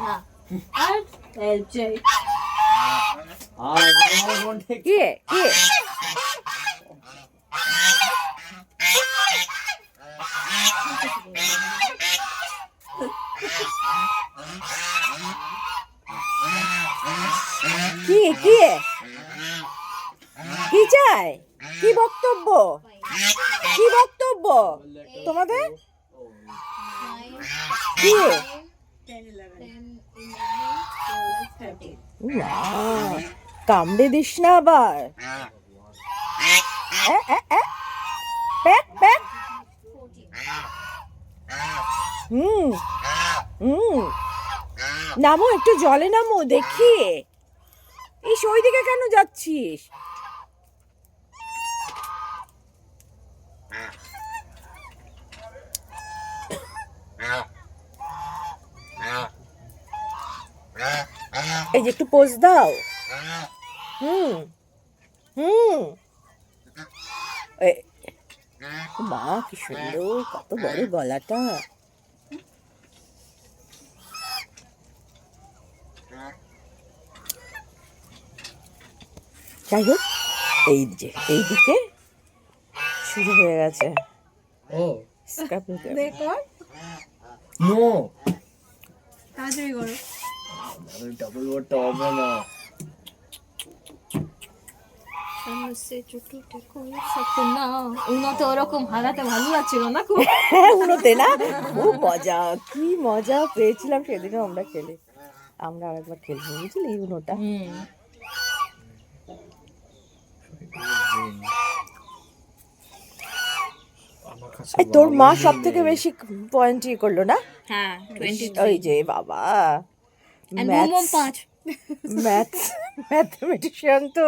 না আর হেল্প চাই কে কে কি কি কি চাই কি বক্তব্য কি বক্তব্য তোমাদের কি না কামড়ে দিস না আবার প্যাক প্যাক হুম হুম নামো একটু জলে নামো দেখি ইস ওইদিকে কেন যাচ্ছিস এই যে একটু পোজ দাও হুম হুম মা কি সুন্দর কত বড় গলাটা যাই হোক এইদিকে শুরু হয়ে গেছে দেখো নো তাড়াতাড়ি করো ডাবল ওয়াটটা হবে না উন্নত ওরকম হারাতে ভালো লাগছিল না খুব হ্যাঁ উনোতে না খুব মজা কি মজা পেয়েছিলাম সেদিনও আমরা খেলে আমরা আরেকবার খেলবো বুঝলি এই উনোটা এই তোর মা সব থেকে বেশি পয়েন্ট ই করলো না হ্যাঁ 23 ওই যে বাবা আর মোমো 5 ম্যাথমেটিশিয়ান তো